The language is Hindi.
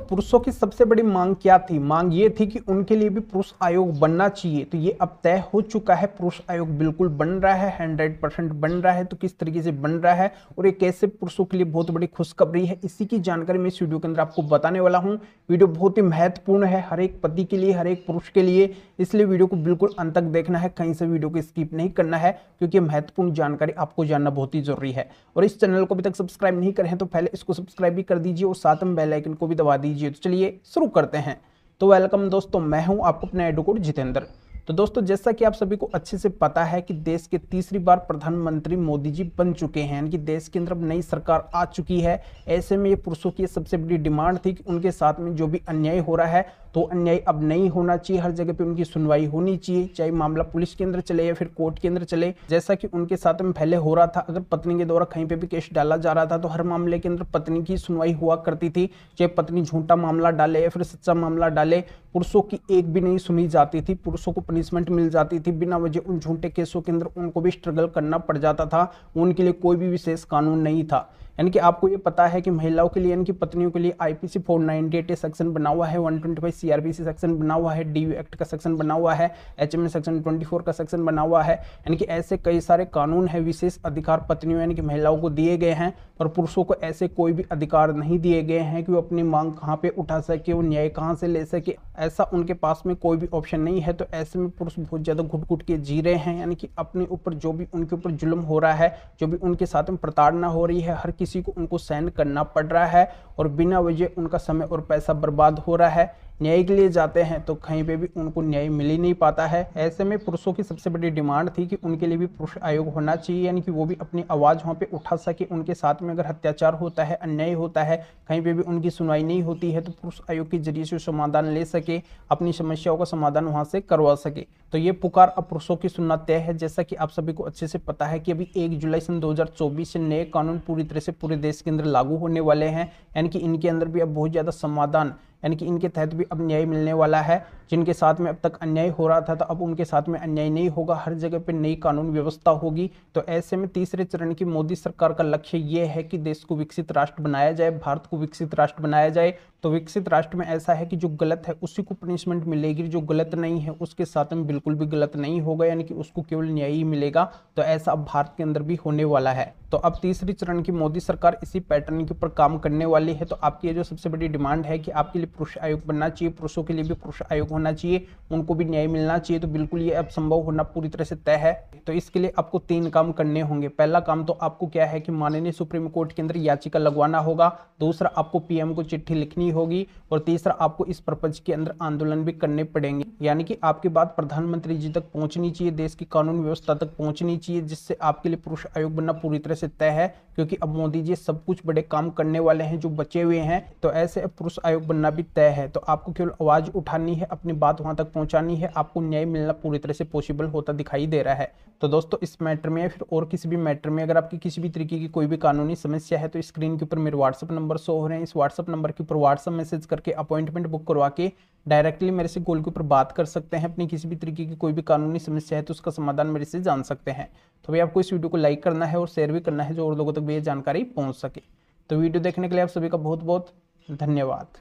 पुरुषों की सबसे बड़ी मांग क्या थी? मांग ये थी कि उनके लिए भी पुरुष आयोग बनना चाहिए। तो ये अब तय हो चुका है, पुरुष आयोग बिल्कुल बन रहा है, 100% बन रहा है। तो किस तरीके से बन रहा है और ये कैसे पुरुषों के लिए बहुत बड़ी खुशखबरी है, इसी की जानकारी मैं इस वीडियो के अंदर आपको बताने वाला हूँ। वीडियो बहुत ही महत्वपूर्ण है हर एक पति के लिए, हर एक पुरुष के लिए, इसलिए वीडियो को बिल्कुल अंत तक देखना है, कहीं से वीडियो को स्किप नहीं करना है, क्योंकि महत्वपूर्ण जानकारी आपको जानना बहुत ही जरूरी है। और इस चैनल को अभी तक सब्सक्राइब नहीं करे हैं तो पहले इसको सब्सक्राइब भी कर दीजिए और साथ में बेल आइकन को भी दबा दीजिए। तो चलिए शुरू करते हैं। तो वेलकम दोस्तों, मैं हूं आपको अपना एडवोकेट जितेंद्र। तो दोस्तों, जैसा कि आप सभी को अच्छे से पता है कि देश के तीसरी बार प्रधानमंत्री मोदी जी बन चुके हैं, यानी कि देश के अंदर अब नई सरकार आ चुकी है। ऐसे में ये पुरुषों की सबसे बड़ी डिमांड थी कि उनके साथ में जो भी अन्याय हो रहा है तो अन्याय अब नहीं होना चाहिए, हर जगह पे उनकी सुनवाई होनी चाहिए, चाहे मामला पुलिस के अंदर चले या फिर कोर्ट के अंदर चले। जैसा कि उनके साथ में पहले हो रहा था, अगर पत्नी के द्वारा कहीं पे भी केस डाला जा रहा था तो हर मामले के अंदर पत्नी की सुनवाई हुआ करती थी, चाहे पत्नी झूठा मामला डाले या फिर सच्चा मामला डाले, पुरुषों की एक भी नहीं सुनी जाती थी, पुरुषों को पनिशमेंट मिल जाती थी बिना वजह। उन झूठे केसों के अंदर उनको भी स्ट्रगल करना पड़ जाता था, उनके लिए कोई भी विशेष कानून नहीं था। यानी कि आपको ये पता है कि महिलाओं के लिए, यानी कि पत्नियों के लिए आईपीसी 498 सेक्शन बना हुआ है, 125 सीआरपीसी सेक्शन बना हुआ है, डीयू एक्ट का सेक्शन बना हुआ है, एचएमए सेक्शन 24 का सेक्शन बना हुआ है। यानी कि ऐसे कई सारे कानून है, विशेष अधिकार पत्नियों यानी कि महिलाओं को दिए गए हैं, और पुरुषों को ऐसे कोई भी अधिकार नहीं दिए गए हैं कि वो अपनी मांग कहाँ पे उठा सके, वो न्याय कहाँ से ले सके, ऐसा उनके पास में कोई भी ऑप्शन नहीं है। तो ऐसे में पुरुष बहुत ज्यादा घुट घुट के जी रहे हैं, यानी कि अपने ऊपर जो भी उनके ऊपर जुल्म हो रहा है, जो भी उनके साथ में प्रताड़ना हो रही है, हर किसी को उनको सहन करना पड़ रहा है, और बिना वजह उनका समय और पैसा बर्बाद हो रहा है। न्याय के लिए जाते हैं तो कहीं पे भी उनको न्याय मिल ही नहीं पाता है। ऐसे में पुरुषों की सबसे बड़ी डिमांड थी कि उनके लिए भी पुरुष आयोग होना चाहिए, यानी कि वो भी अपनी आवाज़ वहाँ पे उठा सके। उनके साथ में अगर अत्याचार होता है, अन्याय होता है, कहीं पे भी उनकी सुनवाई नहीं होती है, तो पुरुष आयोग के जरिए से समाधान ले सके, अपनी समस्याओं का समाधान वहाँ से करवा सके। तो ये पुकार अब पुरुषों की सुनना तय है। जैसा कि आप सभी को अच्छे से पता है कि अभी 1 जुलाई सन 2024 से नए कानून पूरी तरह से पूरे देश के अंदर लागू होने वाले हैं, यानी कि इनके अंदर भी अब बहुत ज़्यादा समाधान, यानी कि इनके तहत भी अब न्याय मिलने वाला है। जिनके साथ में अब तक अन्याय हो रहा था तो अब उनके साथ में अन्याय नहीं होगा, हर जगह पे नई कानून व्यवस्था होगी। तो ऐसे में तीसरे चरण की मोदी सरकार का लक्ष्य ये है कि देश को विकसित राष्ट्र बनाया जाए, भारत को विकसित राष्ट्र बनाया जाए। तो विकसित राष्ट्र में ऐसा है कि जो गलत है उसी को पनिशमेंट मिलेगी, जो गलत नहीं है उसके साथ में बिल्कुल भी गलत नहीं होगा, यानी कि उसको केवल न्याय ही मिलेगा। तो ऐसा अब भारत के अंदर भी होने वाला है। तो अब तीसरी चरण की मोदी सरकार इसी पैटर्न के ऊपर काम करने वाली है। तो आपकी ये जो सबसे बड़ी डिमांड है कि आपके लिए पुरुष आयोग बनना चाहिए, पुरुषों के लिए भी पुरुष आयोग होना चाहिए, उनको भी न्याय मिलना चाहिए, तो बिल्कुल ये अब संभव होना पूरी तरह से तय है। तो इसके लिए आपको 3 काम करने होंगे। पहला काम तो आपको क्या है कि माननीय सुप्रीम कोर्ट के अंदर याचिका लगवाना होगा, दूसरा आपको पीएम को चिट्ठी लिखनी होगी, और तीसरा आपको इस पर्पज के अंदर आंदोलन भी करने पड़ेंगे। यानी कि आपकी बात प्रधानमंत्री जी तक पहुंचनी चाहिए, देश की कानून व्यवस्था तक पहुंचनी चाहिए, जिससे आपके लिए पुरुष आयोग बनना पूरी तरह से तय है। क्योंकि अब मोदी जी सब कुछ बड़े काम करने वाले हैं जो बचे हुए हैं, तो ऐसे अब पुरुष आयोग बनना भी तय है। तो आपको केवल आवाज उठानी है, अपनी बात वहां तक पहुंचानी है, आपको न्याय मिलना पूरी तरह से पॉसिबल होता दिखाई दे रहा है। तो दोस्तों, इस मैटर में या फिर और किसी भी मैटर में अगर आपकी किसी भी तरीके की कोई भी कानूनी समस्या है तो स्क्रीन के ऊपर मेरे व्हाट्सअप नंबर शो हो रहे हैं, इस व्हाट्सअप नंबर के ऊपर व्हाट्सअप मैसेज करके अपॉइंटमेंट बुक करवा के डायरेक्टली मेरे से कॉल के ऊपर बात कर सकते हैं। अपनी किसी भी तरीके की कोई भी कानूनी समस्या है तो उसका समाधान मेरे से जान सकते हैं। तो भाई आपको इस वीडियो को लाइक करना है और शेयर भी करना है, जो और लोगों तक भी ये जानकारी पहुंच सके। तो वीडियो देखने के लिए आप सभी का बहुत बहुत धन्यवाद।